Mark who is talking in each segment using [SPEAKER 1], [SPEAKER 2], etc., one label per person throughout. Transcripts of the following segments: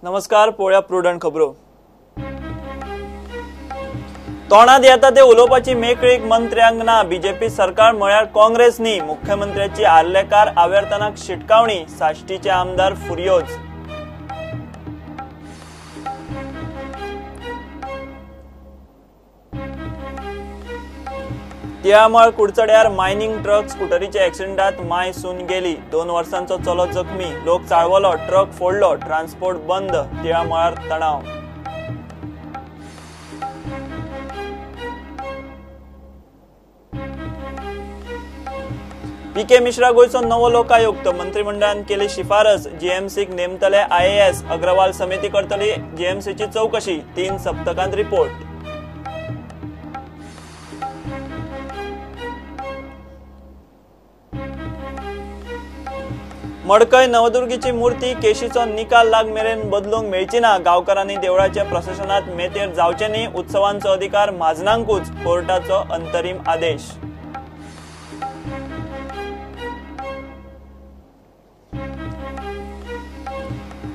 [SPEAKER 1] नमस्कार, पोळ्या प्रुडंट खबरो। तोंडात येता ते उलोवपाची मेकळीक मंत्र्यांक ना। बीजेपी सरकार म्हळ्यार काँग्रेस न्ही। मुख्यमंत्र्याची आर्लेकार आव्यार्थनाक शिटकावणी, साश्टीचे आमदार फुर्योज। तिळामळ कुडचड्यार मायनिंग ट्रक स्कूटरीच्या ॲक्सिडेंटात माय सून गेली। 2 वर्सांचो चलो जखमी। लोक चाळवलो, ट्रक फोडलो, ट्रान्सपोर्ट बंद। तिळामळार तणाव। पीके मिश्रा गोयचो नवो लोकायुक्त। मंत्रिमंडळान केली शिफारस। जीएमसीक नेमतले IAS। अग्रवाल समिती करतली जीएमसीची चौकशी। 3 सप्तकांत रिपोर्ट। मडकय नवदुर्गेची मूर्ती केशीचो निकाल लाग मेरेन बदलूंक मेळची ना। गांवकारांनी देवळाच्या प्रशासनात मेतेर जावचे न्ही। उत्सवांचो अधिकार म्हाजनांकूच, कोर्टाचो अंतरीम आदेश।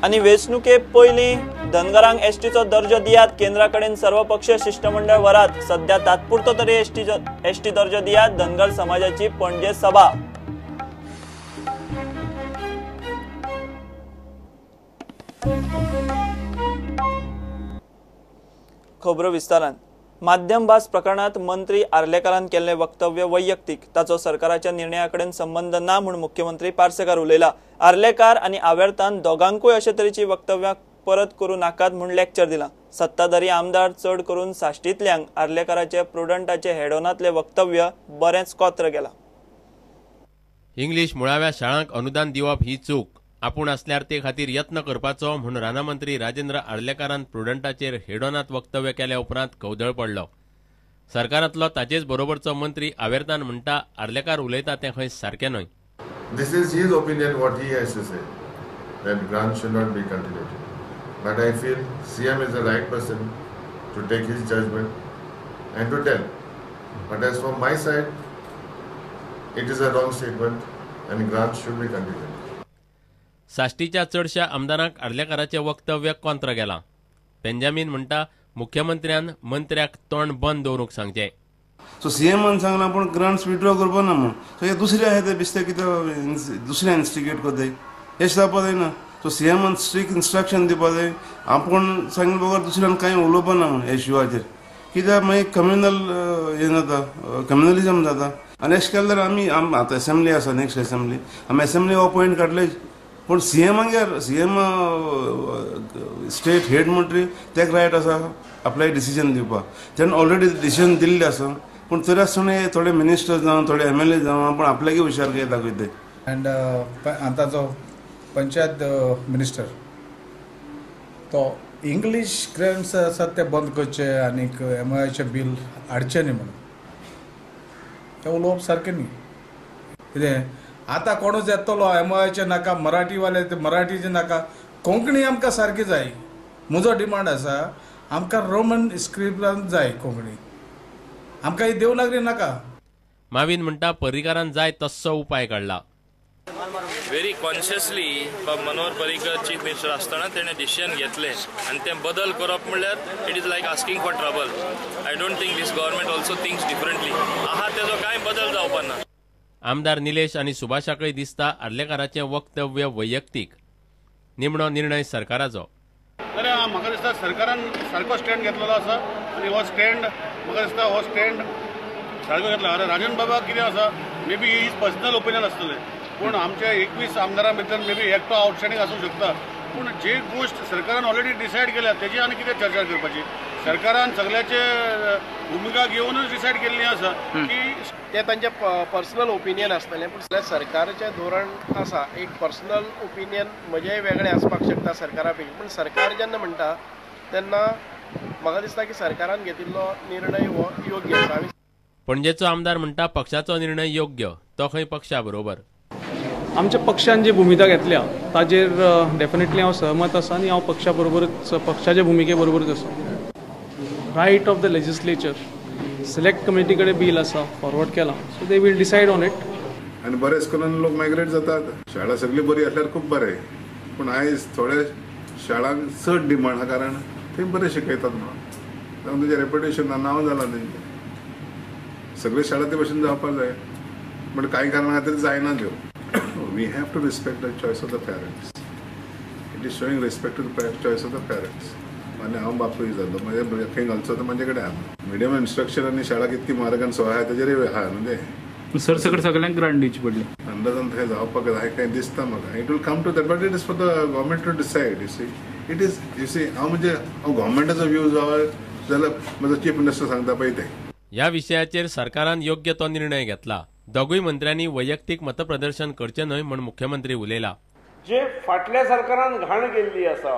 [SPEAKER 1] आनी वेंचणुके पयलीं धनगरांक एसटीचो दर्जो दियात। केंद्राकडेन सर्वपक्षीय शिष्टमंडळ वरात। सध्या तात्पुरतो तरी एसटी दर्जो दियात। धनगर समाजाची पणजे सभा। खबरो विस्तारान। माध्यम भास प्रकरणात मंत्री आर्लेकारान केल्ले वक्तव्य वैयक्तीक, ताचो सरकाराच्या निर्णयाकडेन संबंध ना म्हूण मुख्यमंत्री पार्सेकार उलयला। आर्लेकार आनी आव्यार्थान दोगांकूय अशे तरेची वक्तव्यां परत करूं नाकात म्हूण लेक्चर दिलां। सत्ताधारी आमदार चड करून साश्टींतल्यांक आर्लेकाराचे प्रुडंटाचे हेडोनांतले वक्तव्य बरेंच कोत्र गेलां।
[SPEAKER 2] इंग्लीश मुळाव्या शाळांक अनुदान दिवप ही चूक। आपूण असल्यार ते खातीर यत्न करपाचो म्हूण रानामंत्री राजेंद्र आर्लेकारान प्रुडंटाचेर हेडोनांत वक्तव्य केल्या उपरांत कौदळ पडलो। सरकारांतलो ताचेच बरोबरचो मंत्री आव्यार्थान म्हणटा आर्लेकार उलयता तें खंय सारकें न्हय।
[SPEAKER 3] This is his opinion, what he has to say, that grant should not be continued. But I feel CM is the right person to take his judgment and to tell. But as from my side, it is a wrong statement and grant should be continued.
[SPEAKER 2] साश्टीच्या चडशा आमदारांक आर्लेकाराचें वक्तव्य कोंत्र गेलां। Benjamin म्हणटा मुख्यमंत्र्यान मंत्र्याक तोंड बंद दवरूंक सांगचें।
[SPEAKER 4] सो सीएमान सांगला पण ग्रांट्स विड्रॉ करपा ना म्हणून। सो हे दुसरे आहे ते बिस्ते कितें दुसरे इन्स्टिगेट करताय हेच जावपा जायना। सो सीएमान स्ट्रिक्ट इन्स्ट्रक्शन दिवपा जाय। आपूण सांगिल्ले बगर दुसऱ्यान कांय उलोवपा ना म्हणून हे इश्यूआचेर, कित्याक मागीर कम्युनल हें जाता, कम्युनलिजम जाता। आनी अशें केलें जाल्यार आमी आतां असेंब्ली आसा, नेक्स्ट असेंब्ली आमी असेंब्ली अपॉयंट काडले, पण सीएमांगेर सीएम स्टेट हेड मंत्री तेका रायट आसा अप्लाय डिसिजन दिवपाक। तेणें ऑलरेडी डिसिजन दिल्लें आसा, पण तरी आसतना थोडे मिनिस्टर जावं थोडे MLA जावं पण आपल्याकय हुशार कितें दाखयताय।
[SPEAKER 5] एंड आतांचो पंचायत मिनिस्टर तो इंग्लीश ग्रांट्स आसात ते बंद करचे आनी MOIचे बील हाडचे न्ही म्हणून ते उलोवप सारकें न्ही। कितें आतां कोणूच येतलो MOIचे नाका, मराठीवाले ते मराठीचे नाका, कोंकणी आमकां सारकी जाय। म्हजो डिमांड आसा आमकां रोमन स्क्रिप्टान जाय कोंकणी, आमकां ही देवनागरी नाका।
[SPEAKER 2] माविन म्हणटा पर्रीकारान जाय तस्सो उपाय काडला।
[SPEAKER 6] Very consciously Manohar Parrikar chief minister आसतना तेणें डिसिजन घेतलें आनी तें बदल करप म्हणल्यार it is like asking for trouble. I don't think this government also thinks differently. आहा तेजो कांय बदल जावपा ना।
[SPEAKER 2] आमदार निलेश आनी सुभाषाकय दिसता आर्लेकाराचें वक्तव्य वैयक्तीक, निमणो निर्णय सरकाराचो।
[SPEAKER 7] जाल्यार म्हाका दिसता सरकारान सारको स्टँड घेतलेलो आसा आनी हो स्टँड म्हाका दिसता हो स्टँड सारको घेतला। राजन बाबा कितें आसा, may be his personal opinion आसतलें, पूण आमच्या 21 आमदारां भितर मे बी एकटो आउटस्टँडिंग आसूंक शकता, पूण जी गोष्ट सरकारान ऑलरेडी डिसायड केल्या तेजी आनी कितें चर्चा करपाची। सरकारान सगळ्याचे भुमिका घेवनूच डिसायड केल्ली आसा की
[SPEAKER 8] ते तांचे पर्सनल ओपिनियन आसतलें, पूण सरकाराचें धोरण आसा एक पर्सनल ओपिनियन म्हजेंय वेगळें आसपाक शकता सरकारा पैकी, पूण सरकार जेन्ना म्हणटा तेन्ना म्हाका दिसता की सरकारान घेतिल्लो निर्णय हो योग्य आसा।
[SPEAKER 2] पणजेचो आमदार म्हणटा पक्षाचो निर्णय योग्य, तो खंय पक्षा बरोबर।
[SPEAKER 9] आमच्या पक्षान जी भूमिका घेतल्या ताजेर डेफिनेटली हांव सहमत आसा आनी हांव पक्षा बरोबरच पक्षाच्या भुमिके बरोबरच आसा। Right of the legislature select committee कडेन बील आसा फॉरवर्ड केला, so they will decide on it.
[SPEAKER 3] आनी बरेच करून लोक मायग्रेट जातात, शाळा सगळी बरी आसल्यार खूब बरें, पूण आयज थोडे
[SPEAKER 10] शाळांक चड डिमांड आहा कारण थंय बरें शिकयतात म्हणून जावन तेजें रेप्युटेशन नांव जालां तेंचें सगळे शाळा ते भशेन जावपाक जाय बट कांय कारणां खातीर जायना त्यो we have to respect the choice of the parents it is showing respect to the choice of the parents आनी हांव बापूय जालो म्हजे खंय घालचो तो म्हजे कडेन आहा मिडियम इन्स्ट्रक्शन आनी शाळा कितकी म्हारग आनी सोय आहा तेजेर आहा न्हू ते
[SPEAKER 9] सरसकट सगळ्यांक ग्रांट दिवची पडली
[SPEAKER 10] अंदाजान थंय जावपाक जाय कांय दिसता म्हाका it will come to that but it is for the government to decide you see it is you see हांव म्हणजे हांव गव्हर्मेंटाचो व्यू जावं जाल्यार म्हजो चीफ मिनिस्टर सांगता पळय तें
[SPEAKER 2] ह्या विशयाचेर सरकारान योग्य तो निर्णय घेतला दोगूय मंत्र्यांनी वैयक्तीक मतप्रदर्शन करचे न्हय म्हण मुख्यमंत्री उलयला
[SPEAKER 11] जे फाटल्या सरकारान घाण केल्ली आसा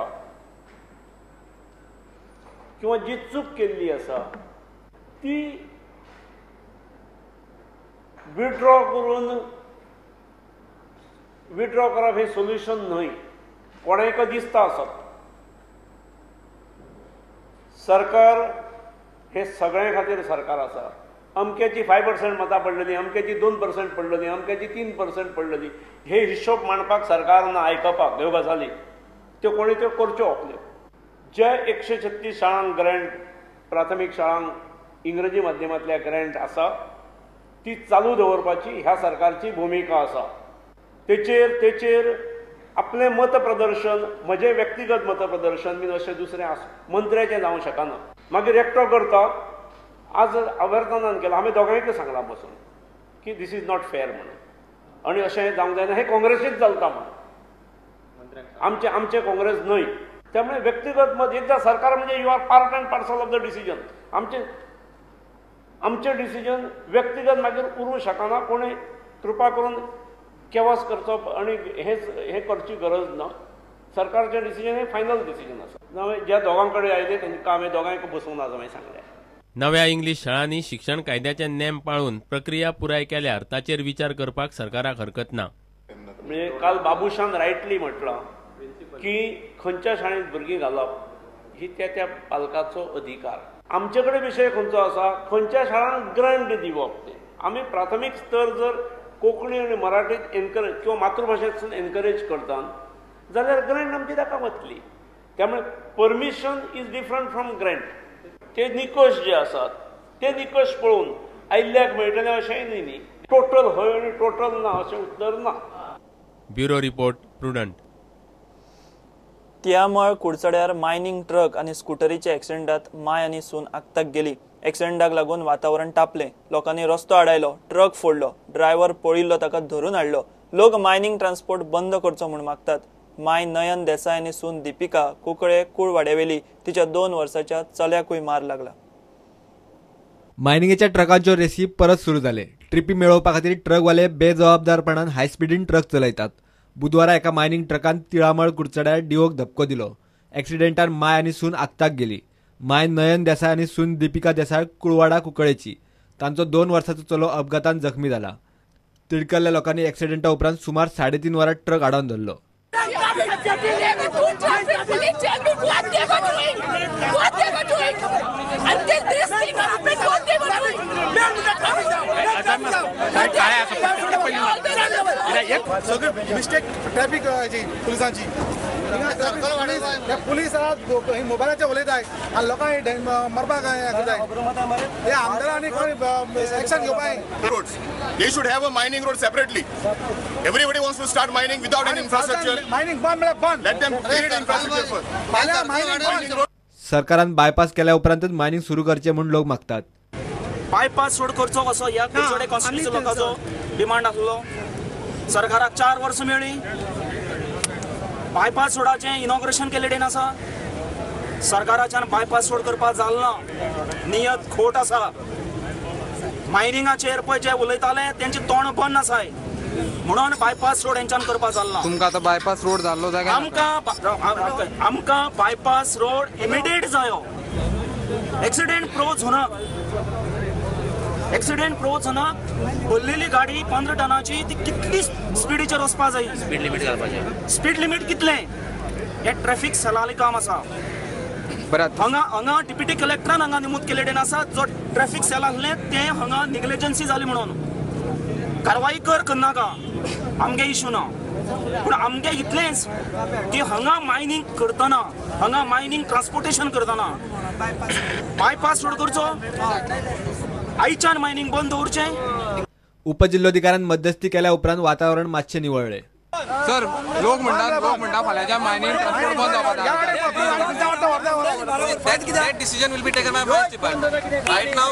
[SPEAKER 11] किंवा जी चूक केल्ली आसा ती विड्रॉ करप हे सोल्युशन न्हय कोणाक दिसता आसत सरकार हे सगळ्यां खातीर सरकार आसा अमक्याची 5% मतां पडलेली अमक्याची 2% पडलेली अमक्याची 3% पडलेली हे हिशोब मांडपाक सरकारान आयकपाक ह्यो गजाली त्यो कोणी त्यो करच्यो आपल्यो जे 136 शाळांक ग्रँट प्राथमीक शाळांक इंग्रजी माध्यमांतल्या ग्रँट आसा ती चालू दवरपाची ह्या सरकारची भुमिका आसा तेचेर आपलें मतप्रदर्शन म्हजें व्यक्तिगत मतप्रदर्शन बीन अशें दुसरें मंत्र्याचें जावंक शकना मागीर एकटो करता आज अवर्तनान केला आमी दोगांयकय सांगलां बसून की दीस इज नॉट फेअर म्हणून आनी अशें जावंक जायना हें काँग्रेसीच चलता म्हणून आमचे काँग्रेस न्हय त्यामुळे व्यक्तिगत मत एकदा सरकार म्हणजे you are part and parcel of the decision आमचे डिसिजन व्यक्तिगत मागीर उरूं शकना कोणी कृपा करून केवास करचो आनी हे करची गरज ना सरकारचें डिसिजन हे फायनल डिसिजन आसा ज्या दोगां कडेन आयले तांकां आमी दोगांयक बसोवन आज हांवें सांगलें
[SPEAKER 2] नव्या इंग्लीश शाळांनी शिक्षण कायद्याचे नेम पाळून प्रक्रिया पुराय केल्यार ताचेर विचार करपाक सरकाराक हरकत ना
[SPEAKER 11] म्हणजे काल बाबुशान रायटली म्हटलां की खंयच्या शाळेंत भुरगीं घालप ही त्या पालकाचो अधिकार आमचे कडेन विशय खंयचो आसा खंयच्या शाळांक ग्रँट दिवप ते आमी प्राथमीक स्तर जर कोंकणी आनी मराठीत एनकरेज किंवा मातृभाशेंतसून एनकरेज करतात जाल्यार ग्रँट आमची ताका वतली त्यामुळे permission is different from Grant ते निकश जे आसात ते निकश पळोवन आयिल्ल्याक मेळटले अशेंय न्ही टोटल हय आनी टोटल ना अशें उत्तर ना
[SPEAKER 2] ब्युरो रिपोर्ट प्रुडंट
[SPEAKER 1] तियामळ कुडचड्यार मायनिंग ट्रक आनी स्कूटरीच्या एक्सिडेंटात माय आनी सून आगताक गेली एक्सिडेंटाक लागून वातावरण तापलें लोकांनी रस्तो आडायलो ट्रक फोडलो ड्रायव्हर पळिल्लो ताका धरून हाडलो लोक मायनिंग ट्रान्सपोर्ट बंद करचो म्हूण मागतात माय नयन देसाय आनी सून दीपिका कुंकळे कुळवाड्यावेली तिच्या 2 वर्साच्या चल्याकूय मार लागला
[SPEAKER 12] मायनिंगेच्या ट्रकांच्यो रेसी परत सुरू जाले ट्रिपी मेळोवपा खातीर ट्रकवाले बेजबाबदारपणान हाय स्पिडीन ट्रक चलयतात बुधवारा एका मायनिंग ट्रकान तिळामळ कुडचड्यार डिओक धपको दिलो एक्सिडेंटान माय आनी सून आगताक गेली माय नयन देसाय आनी सून दीपिका देसाय कुळवाडा कुंकळेची तांचो 2 वर्साचो चलो अपघातान जखमी जाला तिडकल्ल्या लोकांनी एक्सिडेंटा उपरांत सुमार 3.5 वरां ट्रक आडावन धरलो
[SPEAKER 13] मिस्टेक ट्रॅफिक पुलिसांची पुलीस मोबायलाचेर उलयताय आनी लोकांक मरपाक करताय हे आमदारांनी एक्शन घेवपाक
[SPEAKER 14] They should have a mining road separately. Everybody wants to start mining without any infrastructure.
[SPEAKER 13] Mining bond.
[SPEAKER 14] Let them create infrastructure first.
[SPEAKER 12] सरकारान बायपास केल्या उपरांतच मायनिंग सुरू करचे म्हूण लोक मागतात
[SPEAKER 15] बायपास सोड करचो कसो ह्या कुडचडे कॉन्स्टिट्युएन्सी लोकांचो डिमांड आसलो सरकाराक 4 वर्सां मेळ्ळी बायपास सोडाचें इनॉग्रेशन केले डेन आसा सरकाराच्यान बायपास सोड करपाक जालना नियत खोट आसा मायनिंगाचेर पळय जे उलयताले तेंचे तोंड बंद आसाय म्हणून बायपास रोड हेंच्यान करपाक जालना
[SPEAKER 16] तुमकां आतां बायपास रोड जाल्लो जाल्यार
[SPEAKER 15] आमकां बायपास रोड इमिडिएट जायो एक्सिडेंट प्रोज होनाक भरलेली गाडी 15 टनाची ती कितली स्पिडीचेर वचपाक जाय स्पीड लिमीट घालपाचें स्पीड लिमीट कितलें हे ट्रॅफिक सेलालें काम आसा हांगा डिप्युटी कलेक्टरान हांगा नमूद केले डेन आसा जो ट्रॅफिक सेल आसलें तें हांगा निग्लिजन्सी जाली म्हणून कारवाई करनाका आमगे इशू ना पूण आमगे इतलेंच की हांगा मायनिंग करतना, हांगा मायनिंग ट्रान्सपोर्टेशन करतना बायपास रोड करचो, आयच्यान मायनिंग बंद दवरचें.
[SPEAKER 12] उपजिल्लोधिकाऱ्यान मध्यस्थी केल्या उपरांत वातावरण मातशे निवळ्ळे.
[SPEAKER 16] सर लोक म्हणटा फाल्यांच्या मायनिंग ट्रान्सपोर्ट बंद जावपाक that decision will be taken by forest department right now.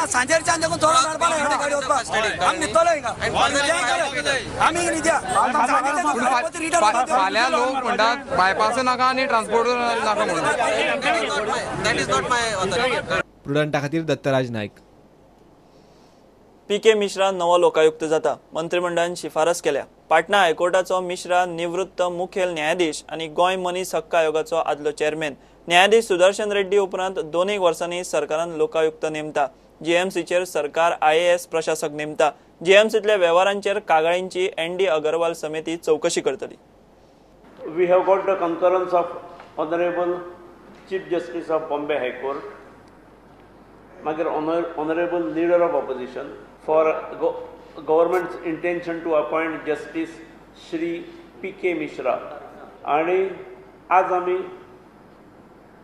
[SPEAKER 15] सांजेरच्यान देखून थोडा मारपाक गाडी वचपाक आमी नितलो हिंगा आमी निद्या
[SPEAKER 16] फाल्यां लोक म्हणटात बायपास नाका आनी ट्रान्सपोर्ट नाका म्हणून.
[SPEAKER 15] That is not my authority.
[SPEAKER 12] प्रुडंटा खातीर दत्तराज नायक.
[SPEAKER 1] पी.के. मिश्रा नवो लोकायुक्त जाता. मंत्रिमंडळान शिफारस केल्या. पाटणा हायकोर्टाचो मिश्रा निवृत्त मुखेल न्यायाधीश आनी गोंय मनीस हक्क आयोगाचो आदलो चेअरमॅन. न्यायाधीश सुदर्शन रेड्डी उपरांत 2 वर्सांनी सरकारान लोकायुक्त नेमता. जीएमसीचेर सरकार IAS प्रशासक नेमता. जीएमसीतल्या वेव्हारांचेर कागाळींची ND अगरवाल समिती चौकशी करतली.
[SPEAKER 11] We have got the concurrence of Honorable Chief Justice of Bombay High Court, मागीर Honorable Leader of Opposition for government's intention to appoint Justice Shri P.K. Mishra. आणि आज आमी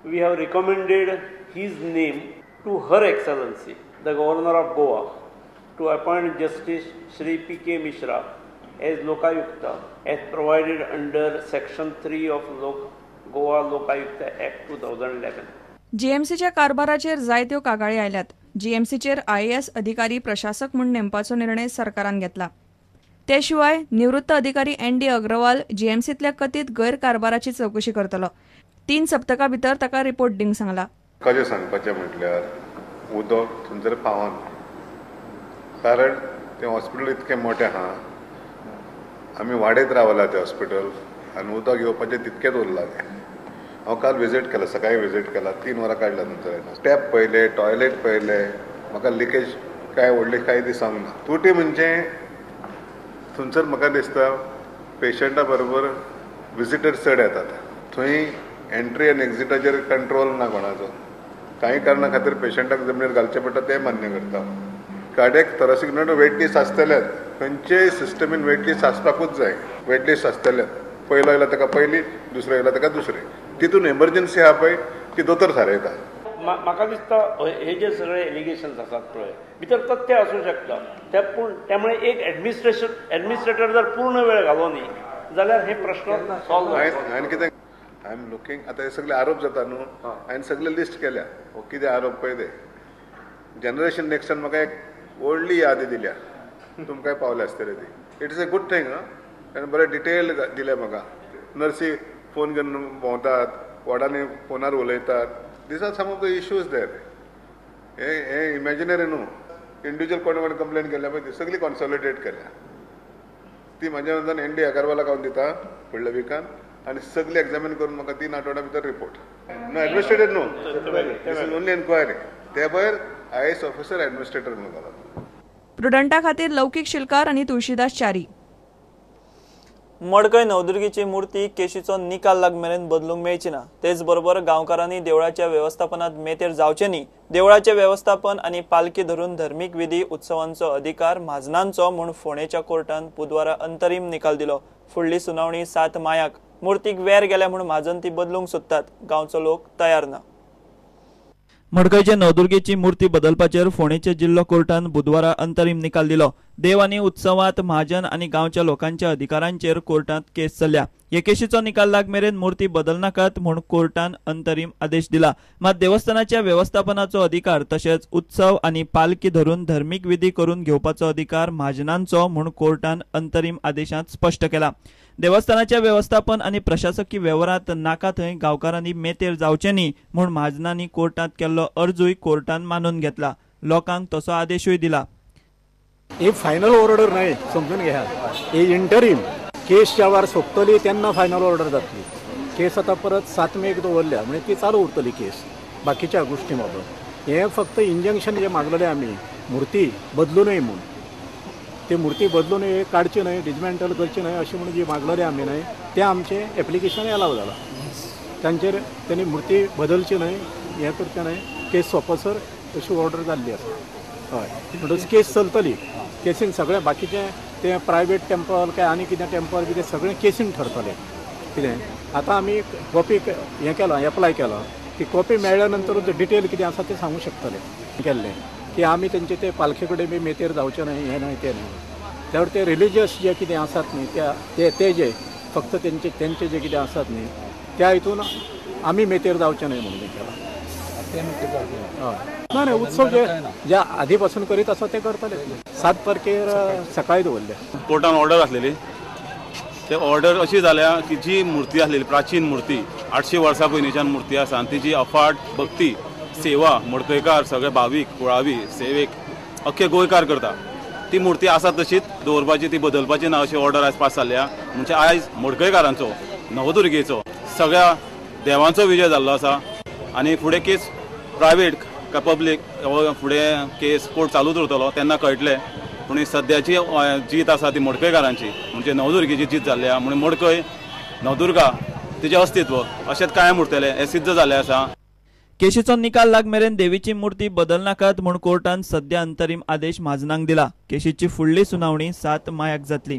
[SPEAKER 11] we have recommended his name to Her Excellency the Governor of Goa to appoint Justice Shri P.K. Mishra as Lokayukta as provided under Section 3 of Goa Lokayukta Act 2011.
[SPEAKER 17] जीएमसीच्या कारभाराचेर जायत्यो कागाळी आयल्यात. जीएमसीचेर IAS अधिकारी प्रशासक म्हूण नेमपाचो निर्णय सरकारान घेतला. ते शिवाय निवृत्त अधिकारी ND अग्रवाल जीएमसीतल्या कथीत गैरकारभाराची चौकशी करतलो. 3 सप्तकां भितर ताका रिपोर्ट दिवंक सांगला.
[SPEAKER 10] कशें सांगपाचें म्हटल्यार उदक थंयसर पावना, कारण तें हॉस्पिटल इतकें मोठें आहा, आमी वाडयत रावला तें हॉस्पिटल आनी उदक येवपाचें तितकेंच उरलां. हांव काल विजीट केला, सकाळी विजीट केला, 3 वरां काडल्या थंयसर. टॅप पळयले, टॉयलेट पळयले, म्हाका लिकेज काय व्हडली कांय दिसोंक ना. तुटी म्हणजे थंयसर म्हाका दिसता पेशंटा बरोबर विजिटर चड येतात. थंय एंट्री आनी एक्झिटाचेर कंट्रोल ना कोणाचो. कांय कारणा खातीर पेशंटाक जमनीर घालचें पडटा तें मान्य करता. कार्डियक थोरासिक म्हणून वेट लिस्ट आसतलेच, खंयचेय सिस्टमीन वेट लिस्ट आसपाकूच जाय. वेट लिस्ट आसतलेच. पयलो येयला ताका पयली, दुसरो येयला ताका दुसरी. तितून एमर्जन्सी आहा पळय ती दोतोर थारयता.
[SPEAKER 11] म्हाका दिसता हे जे सगळे एलिगेशन्स आसात पळय भितर तथ्य आसूं शकता. त्यामुळे एक एडमिनिस्ट्रेटर जर पूर्ण वेळ घालो न्ही जाल्यार हे प्रश्न सॉल्व जाता.
[SPEAKER 10] हांवें कितें आय एम लुकींग, आतां हे सगळे आरोप जाता न्हू, हांवें सगळे लिस्ट केल्या कितें आरोप पळय ते. जनरेशन नेक्स्टान म्हाका एक व्हडली यादी दिल्या, तुमकांय पावल्या आसतली ती. It is a good thing. आनी बरें डिटेल दिलें म्हाका. नर्सी फोन घेवन भोंवतात, वॉर्डांनी फोनार उलयतात. These are some of the issues there. हे इमॅजिनरी न्हू. इंडिव्हिज्युअल कोणी कंप्लेन केल्या पळय ती सगळी कॉन्सॉलिडेट केल्या. ती म्हाज्या नंतर ND अगरवालाक हांव दिता फुडल्या विकान आनी सगळी एक्झामीन करून म्हाका 3 आठवड्या भितर रिपोर्ट. नो एडमिनिस्ट्रेटर न्हू, दीस इज ओन्ली एन्क्वायरी. ते भायर IAS ऑफिसर एडमिनिस्ट्रेटर म्हणून घालप.
[SPEAKER 17] प्रुडंटा खातीर लौकीक शिलकार आनी तुळशीदास च्यारी.
[SPEAKER 1] मडकय नवदुर्गेची मुर्ती केशीचो निकाल लागमेरेन बदलूंक मेळची ना. तेच बरोबर गांवकारांनी देवळाच्या व्यवस्थापनात मेतेर जावचे न्ही. देवळाचे व्यवस्थापन आनी पालखी धरून धर्मीक विधी उत्सवांचो अधिकार म्हाजनांचो म्हूण फोंडेच्या कोर्टान बुधवारा अंतरीम निकाल दिलो. फुडली सुनावणी 7 मायाक. मुर्तीक वेर गेल्या म्हूण म्हाजन ती बदलूंक सोदतात. गांवचो लोक तयार ना. मडकयचे नवदुर्गेची मुर्ती बदलपाचेर फोंडेच्या जिल्लो कोर्टान बुधवारा अंतरीम निकाल दिलो. देव आनी उत्सवात महाजन आनी गांवच्या लोकांच्या अधिकारांचेर कोर्टात केस चल्ल्या. हे केशीचो निकाल लागमेरेन मुर्ती बदलनाकात म्हूण कोर्टान अंतरीम आदेश दिला. मात देवस्थानाच्या व्यवस्थापनाचो अधिकार तशेंच उत्सव आनी पालखी धरून धर्मीक विधी करून घेवपाचो अधिकार महाजनांचो म्हूण कोर्टान अंतरीम आदेशांत स्पश्ट केला. देवस्थानाच्या व्यवस्थापन आनी प्रशासकी वेव्हारांत नाका थंय गांवकारांनी मेतेर जावचे न्ही म्हूण महाजनांनी कोर्टात केल्लो अर्जूय कोर्टान मानून घेतला. लोकांक तसो आदेशूय दिला.
[SPEAKER 18] ही फायनल ऑर्डर न्हय, समजून घेयात. ही इंटरीम केस ज्या वेळार सोंपतली तेन्ना फायनल ऑर्डर जातली. केस आतां परत 7 मेक दवरल्या म्हणजे ती चालू उरतली केस बाकीच्या गोश्टी मदून. हे फक्त इंजंक्शन जे मागलेले आमी मुर्ती बदलू नये म्हणून, ती मुर्ती बदलू नये, काडची न्हय, डिजमेंटल करची न्हय अशें म्हणून जी मागलेले आमी न्हय तें आमचें एप्लिकेशन एलाव जालां. तांचेर तेणी मुर्ती बदलची न्हय, हें करचें न्हय, केस सोंपसर अशी ऑर्डर जाल्ली आसा. हय, म्हणटच केस चलतली. केसीन सगळे बाकीचे ते प्रायवेट टेम्पल काय आनी कितें टेम्पल बी ते सगळें केसीन ठरतलें कितें आतां आमी कॉपी हें केलां एप्लाय केलां ती कॉपी मेळ्ळ्या नंतरूच डिटेल कितें आसा तें सांगूं शकतले केल्लें की आमी तेंचे ते पालखे कडेन बी मेतेर जावचें न्हय हें न्हय तें न्हय त्यावर ते रिलिजियस जे कितें आसात न्ही ते जे फक्त तेंचे जे कितें आसात न्ही त्या हितून आमी मेतेर जावचें न्हय म्हणून केलां हय नाही उत्सव जे आधीपासून करीत आसा ते करतले 7 तारखेर सकाळी दवरले
[SPEAKER 19] कोर्टान ऑर्डर आसलेली ते ऑर्डर अशी जाल्या की जी मुर्ती आसलेली प्राचीन मुर्ती 800 वर्सां पयलींच्यान मुर्ती आसा आनी तिची अफाट भक्ती सेवा मडकयकार सगळे भावीक कुळावी सेवेक अख्खे गोंयकार करता ती मुर्ती आसा तशीच दवरपाची ती बदलपाची ना अशी ऑर्डर आयज पास जाल्या म्हणजे आयज मडकयकारांचो नवदुर्गेचो सगळ्या देवांचो विजय जाल्लो आसा आनी फुडें केस प्रायवेट काय पब्लीक फुडें केस कोर्ट चालूच उरतलो तेन्ना कळटलें पूण सद्याची जीत आसा ती मडकयकारांची म्हणजे नवदुर्गेची जीत जाल्ली आहा म्हणून मडकय नवदुर्गा तिचें अस्तित्व अशेंच कायम उरतलें हें सिद्ध जाल्लें आसा
[SPEAKER 1] केशीचो निकाल लाग मेरेन देवीची मूर्ती बदलनाकात म्हूण कोर्टान सध्या अंतरीम आदेश महाजनांक दिला केशीची फुडली सुनावणी 7 मायाक जातली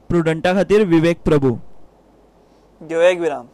[SPEAKER 1] प्रुडंटा खातीर विवेक प्रभू घेवया एक विराम